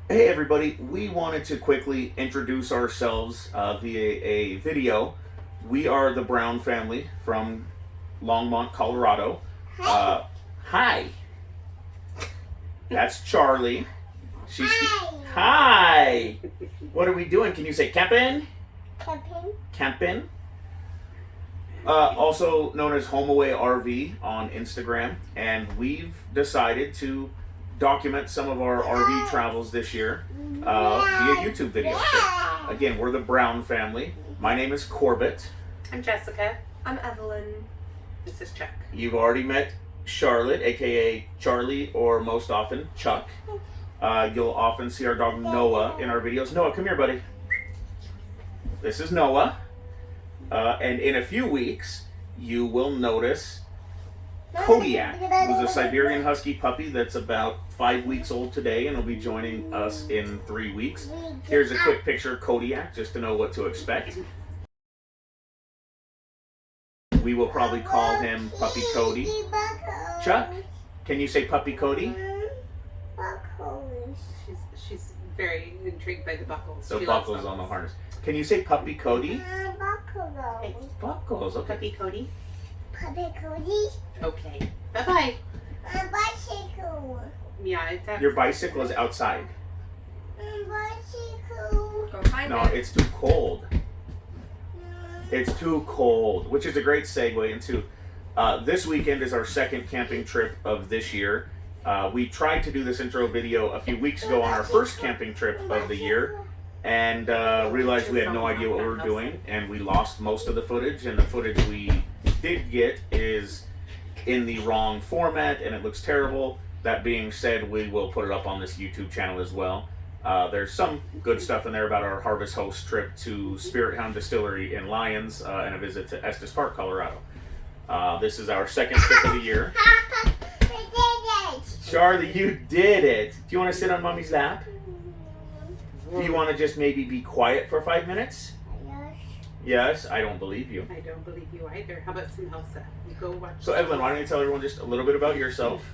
Hey everybody, we wanted to quickly introduce ourselves via a video. We are the Brown family from Longmont, Colorado. Hi. That's Charlie. She's Hi. What are we doing? Can you say camping? Camping. Also known as Home Away RV on Instagram, and we've decided to document some of our RV travels this year via YouTube video. So, again, we're the Brown family. My name is Corbett. I'm Jessica. I'm Evelyn. This is Chuck. You've already met Charlotte, aka Charlie, or most often Chuck. You'll often see our dog Noah in our videos. Noah, come here, buddy. This is Noah. And in a few weeks, you will notice Kodiak, who's a Siberian Husky puppy that's about 5 weeks old today and will be joining us in 3 weeks. Here's a quick picture of Kodiak just to know what to expect. We will probably call him Puppy Cody. Chuck, can you say Puppy Cody? She's very intrigued by the buckles. So buckles on the harness. Can you say Puppy Cody? Hey, Buckles, okay. Puppy Cody. Puppy Cody. Okay. Bye-bye. A bicycle. Yeah, it's outside. Your bicycle is outside. A bicycle. Go find No, it. it's too cold. It's too cold, which is a great segue into this weekend is our second camping trip of this year. We tried to do this intro video a few weeks ago on our first camping trip of the year and realized we had no idea what we were doing, and we lost most of the footage, and the footage we did get is in the wrong format and it looks terrible. That being said, we will put it up on this YouTube channel as well. There's some good stuff in there about our Harvest Host trip to Spirit Hound Distillery in Lyons and a visit to Estes Park, Colorado. This is our second trip of the year. Charlie, you did it. Do you want to sit on Mommy's lap? Do you want to just maybe be quiet for 5 minutes? Yes, I don't believe you. I don't believe you either. How about some Elsa? You go watch. So Evelyn, why don't you tell everyone just a little bit about yourself?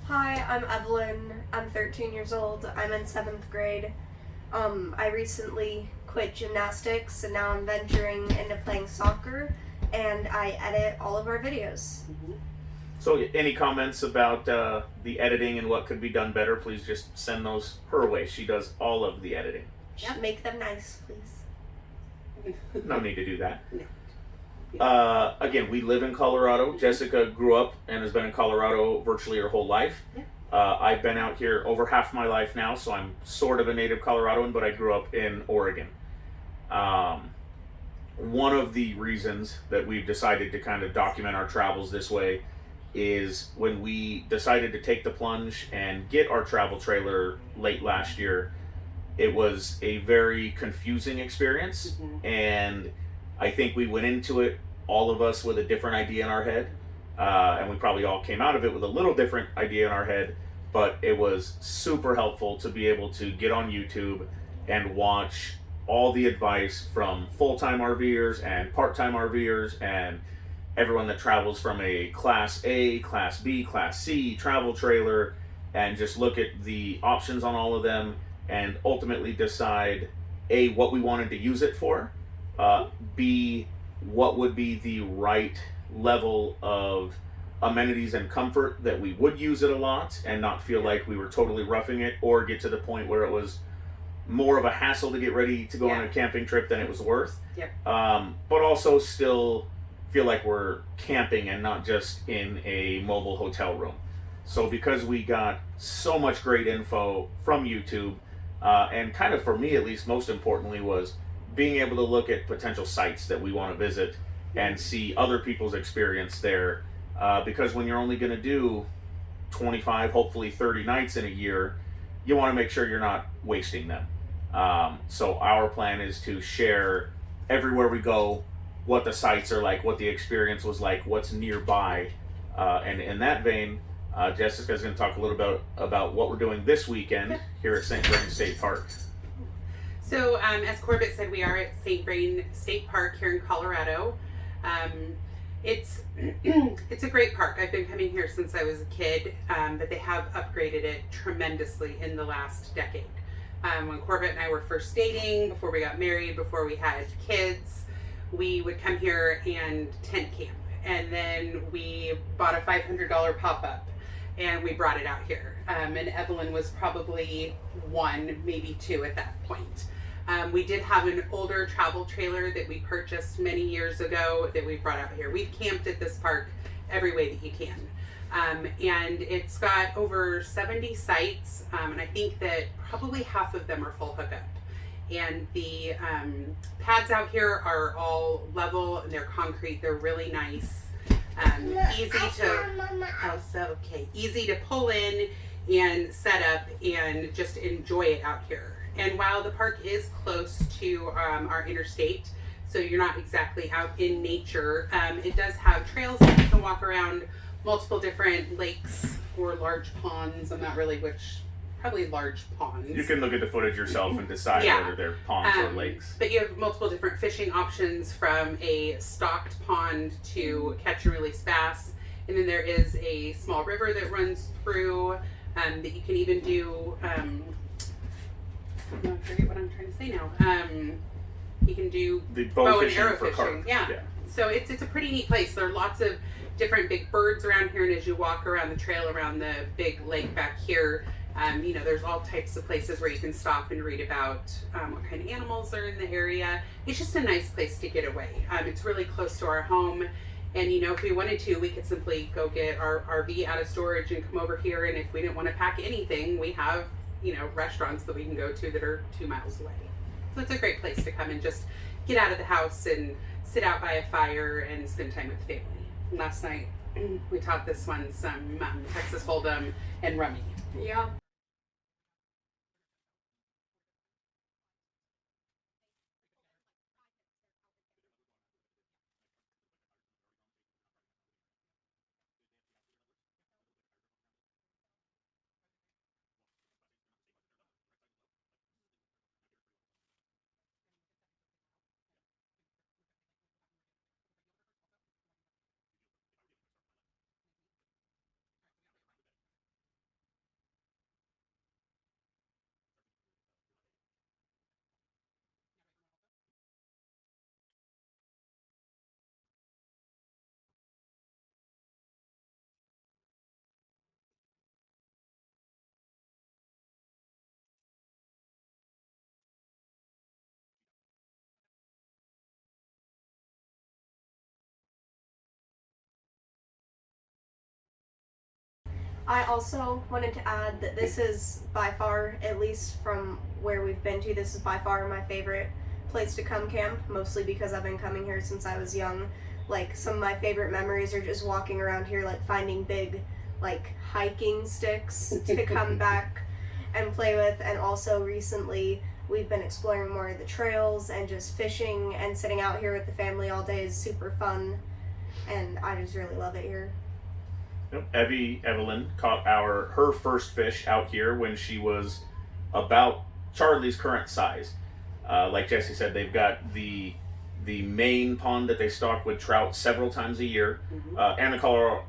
Hi, I'm Evelyn. I'm 13 years old. I'm in 7th grade. I recently quit gymnastics and now I'm venturing into playing soccer, and I edit all of our videos. Mhm. So any comments about the editing and what could be done better, please just send those her way. She does all of the editing. Just make them nice, please. No need to do that. No. Again, we live in Colorado. Jessica grew up and has been in Colorado virtually her whole life. Yeah. I've been out here over half my life now, so I'm sort of a native Coloradoan, but I grew up in Oregon. One of the reasons that we've decided to kind of document our travels this way is when we decided to take the plunge and get our travel trailer late last year, it was a very confusing experience. Mhm. And I think we went into it, all of us, with a different idea in our head. And we probably all came out of it with a little different idea in our head, but it was super helpful to be able to get on YouTube and watch all the advice from full-time RVers and part-time RVers and everyone that travels from a Class A, Class B, Class C travel trailer, and just look at the options on all of them and ultimately decide A, what we wanted to use it for, B, what would be the right level of amenities and comfort that we would use it a lot and not feel like we were totally roughing it, or get to the point where it was more of a hassle to get ready to go on a camping trip than it was worth. Yep. But also still feel like we're camping and not just in a mobile hotel room. So because we got so much great info from YouTube, and kind of for me at least, most importantly, was being able to look at potential sites that we want to visit and see other people's experience there. Because when you're only going to do 25, hopefully 30 nights in a year, you want to make sure you're not wasting them. So our plan is to share everywhere we go what the sites are like, what the experience was like, what's nearby. And in that vein, Jessica's going to talk a little about what we're doing this weekend here at Vrain State Park. So, as Corbett said, we are at Vrain State Park here in Colorado. It's a great park. I've been coming here since I was a kid, but they have upgraded it tremendously in the last decade. When Corbett and I were first dating, before we got married, before we had kids, we would come here and tent camp. And then we bought a $500 pop-up and we brought it out here. And Evelyn was probably 1, maybe 2 at that point. We did have an older travel trailer that we purchased many years ago that we brought out here. We've camped at this park every way that you can. And it's got over 70 sites, and I think that probably half of them are full hookup. And the pads out here are all level and they're concrete. They're really nice, easy to pull in and set up and just enjoy it out here. And while the park is close to our interstate, so you're not exactly out in nature, it does have trails that you can walk around, multiple different lakes or large ponds. I'm not really which, probably large ponds. You can look at the footage yourself and decide whether they're ponds or lakes. But you have multiple different fishing options, from a stocked pond to catch and release bass. And then there is a small river that runs through that you can even do, I forget what I'm trying to say now. You can do The bow and arrow for fishing. carp. Yeah. So it's a pretty neat place. There are lots of different big birds around here, and as you walk around the trail around the big lake back here, there's all types of places where you can stop and read about what kind of animals are in the area. It's just a nice place to get away. It's really close to our home, and if we wanted to, we could simply go get our RV out of storage and come over here, and if we didn't want to pack anything, we have restaurants that we can go to that are 2 miles away. So it's a great place to come and just get out of the house and sit out by a fire and spend time with the family. Last night we taught this one some Texas Hold'em and rummy. Yeah. I also wanted to add that this is by far, at least from where we've been to, this is by far my favorite place to come camp, mostly because I've been coming here since I was young. Like, some of my favorite memories are just walking around here, like finding big, like, hiking sticks to come back and play with. And also recently we've been exploring more of the trails, and just fishing and sitting out here with the family all day is super fun, and I just really love it here. Evelyn caught her first fish out here when she was about Charlie's current size. Like Jesse said, they've got the main pond that they stock with trout several times a year, and the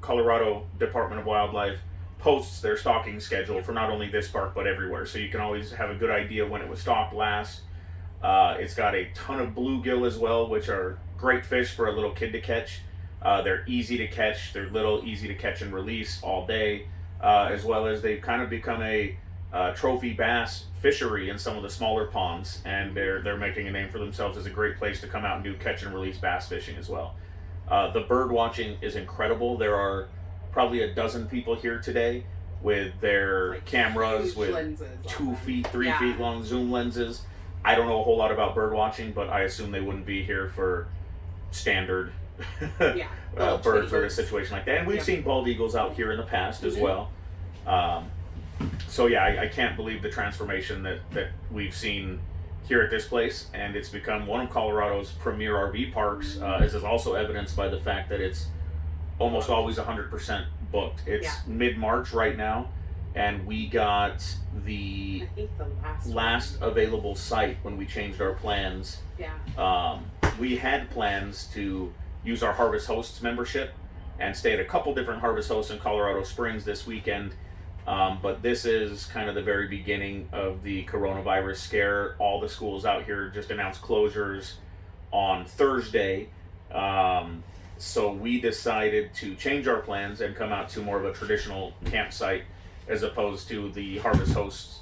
Colorado Department of Wildlife posts their stocking schedule for not only this park but everywhere, so you can always have a good idea when it was stocked last. It's got a ton of bluegill as well, which are great fish for a little kid to catch. They're easy to catch. They're little, easy to catch and release all day, as well as they've kind of become a trophy bass fishery in some of the smaller ponds, and they're making a name for themselves as a great place to come out and do catch and release bass fishing as well. The bird watching is incredible. There are probably a dozen people here today with their cameras with lenses 2 feet, 3 feet long zoom lenses. I don't know a whole lot about bird watching, but I assume they wouldn't be here for standard birds or a situation like that. And we've seen bald eagles out here in the past as well. So yeah, I can't believe the transformation that we've seen here at this place, and it's become one of Colorado's premier RV parks, as is also evidenced by the fact that it's almost always 100% booked. It's mid-March right now, and we got the last available site when we changed our plans. We had plans to use our Harvest Hosts membership and stay at a couple different Harvest Hosts in Colorado Springs this weekend. But this is kind of the very beginning of the coronavirus scare. All the schools out here just announced closures on Thursday. So we decided to change our plans and come out to more of a traditional campsite as opposed to the Harvest Hosts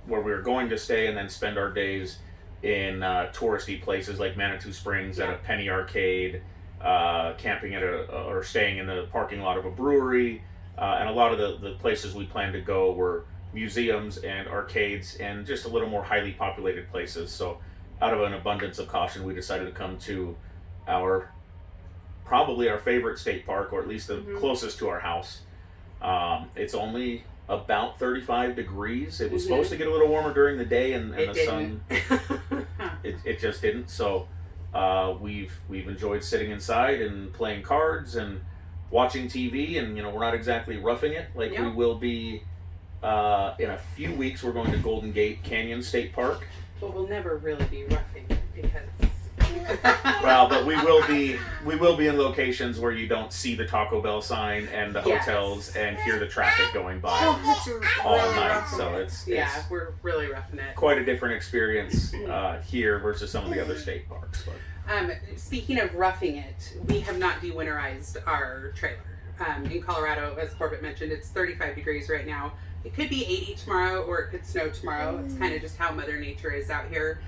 where we were going to stay and then spend our days in touristy places like Manitou Springs at a Penny Arcade, camping at or staying in the parking lot of a brewery, and a lot of the places we planned to go were museums and arcades and just a little more highly populated places. So out of an abundance of caution, we decided to come to our probably our favorite state park, or at least the closest to our house. It's only about 35 degrees. It was supposed to get a little warmer during the day, and the sun it just didn't. So we've enjoyed sitting inside and playing cards and watching TV, and we're not exactly roughing it like we will be in a few weeks. We're going to Golden Gate Canyon State Park. But we'll never really be roughing it because well, but we will be in locations where you don't see the Taco Bell sign and the hotels and hear the traffic going by all night. So it's we're really roughing it. Quite a different experience here versus some of the other state parks. But. Speaking of roughing it, we have not de-winterized our trailer. In Colorado, as Corbett mentioned, it's 35 degrees right now. It could be 80 tomorrow, or it could snow tomorrow. It's kind of just how Mother Nature is out here.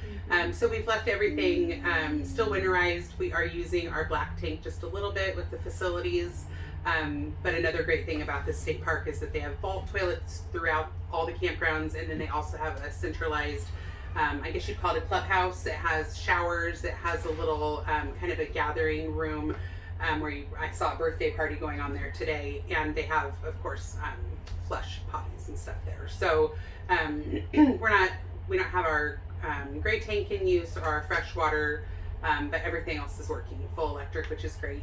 So we've left everything still winterized. We are using our black tank just a little bit with the facilities. But another great thing about this state park is that they have vault toilets throughout all the campgrounds, and then they also have a centralized, I guess you'd call it a clubhouse. It has showers. It has a little kind of a gathering room where I saw a birthday party going on there today, and they have, of course, flush potties and stuff there. So we don't have our great tank in use or our fresh water, but everything else is working full electric, which is great.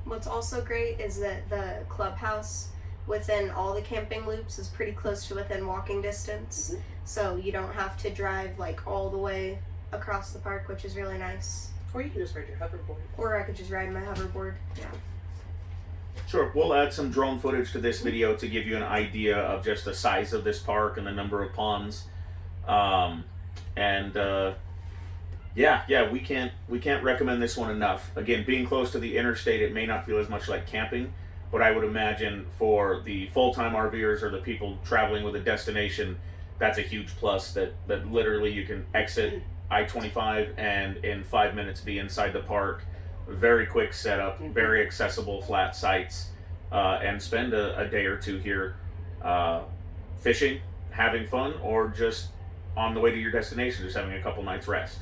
What's also great is that the clubhouse within all the camping loops is pretty close to within walking distance. So you don't have to drive like all the way across the park, which is really nice. Or you can just ride your hoverboard. Or I could just ride my hoverboard. Yeah. Sure, we'll add some drone footage to this video to give you an idea of just the size of this park and the number of ponds. We can't recommend this one enough. Again, being close to the interstate, it may not feel as much like camping, but I would imagine for the full-time RVers or the people traveling with a destination, that's a huge plus that literally you can exit I-25 and in 5 minutes be inside the park. Very quick setup, very accessible flat sites, and spend a day or two here fishing, having fun, or just on the way to your destination, just having a couple nights rest.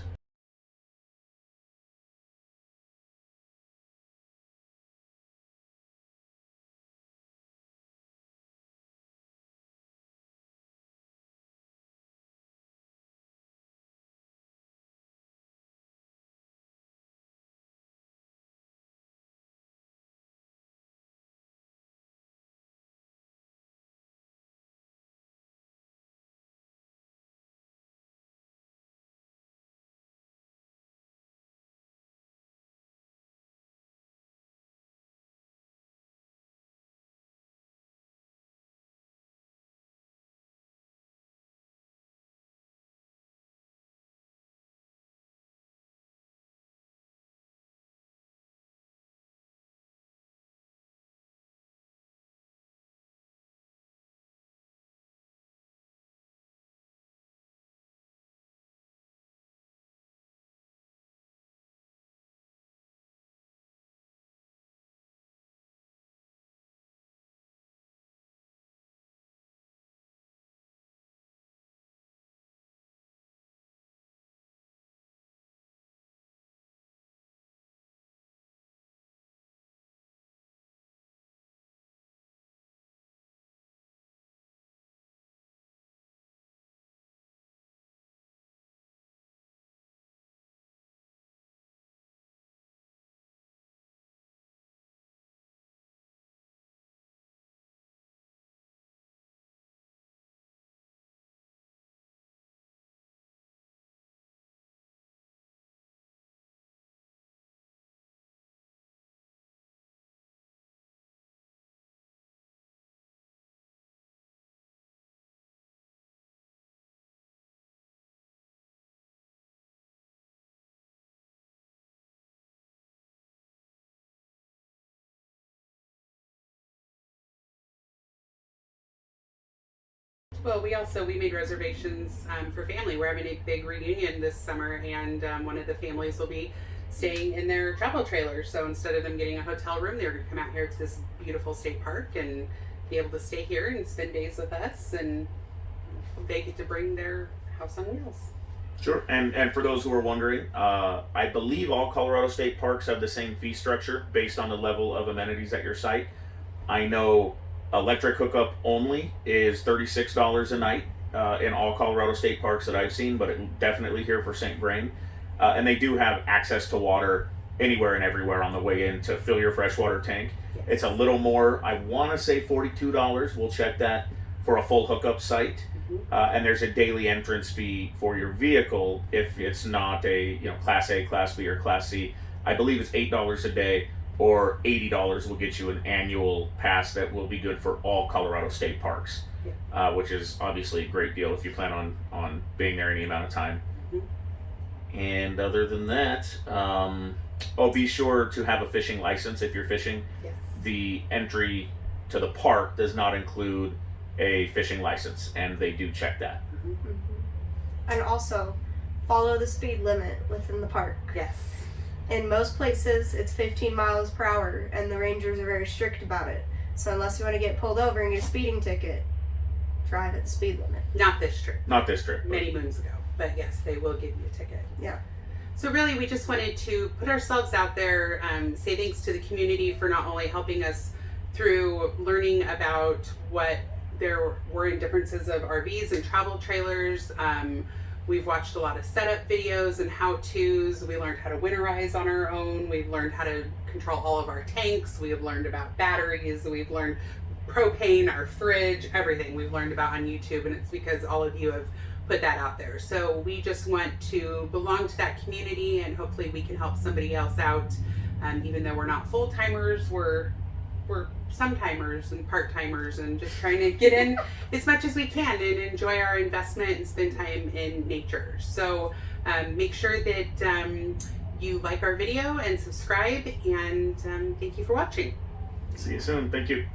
Well, we made reservations for family. We're having a big reunion this summer, and one of the families will be staying in their travel trailer. So instead of them getting a hotel room, they're going to come out here to this beautiful state park and be able to stay here and spend days with us, and they get to bring their house on wheels. Sure. And for those who are wondering, I believe all Colorado state parks have the same fee structure based on the level of amenities at your site. I know electric hookup only is $36 a night in all Colorado state parks that I've seen, but definitely here for St. Vrain. And they do have access to water anywhere and everywhere on the way in to fill your freshwater tank. Yes. It's a little more, I want to say $42. We'll check that for a full hookup site. And there's a daily entrance fee for your vehicle if it's not a Class A, Class B, or Class C. I believe it's $8 a day, or $80 will get you an annual pass that will be good for all Colorado state parks, which is obviously a great deal if you plan on being there any amount of time. And other than that, be sure to have a fishing license if you're fishing. Yes. The entry to the park does not include a fishing license, and they do check that. And also, follow the speed limit within the park. Yes. In most places, it's 15 miles per hour, and the rangers are very strict about it. So unless you want to get pulled over and get a speeding ticket, drive at the speed limit. Not this trip. Not this trip. Many moons ago. But yes, they will give you a ticket. Yeah. So really, we just wanted to put ourselves out there, say thanks to the community for not only helping us through learning about what there were in differences of RVs and travel trailers. We've watched a lot of setup videos and how-tos. We learned how to winterize on our own. We've learned how to control all of our tanks. We have learned about batteries. We've learned propane, our fridge, everything we've learned about on YouTube, and it's because all of you have put that out there. So we just want to belong to that community, and hopefully we can help somebody else out. Even though we're not full-timers, we're some-timers and part-timers, and just trying to get in as much as we can and enjoy our investment and spend time in nature. So make sure that you like our video and subscribe, and thank you for watching. See you soon. Thank you.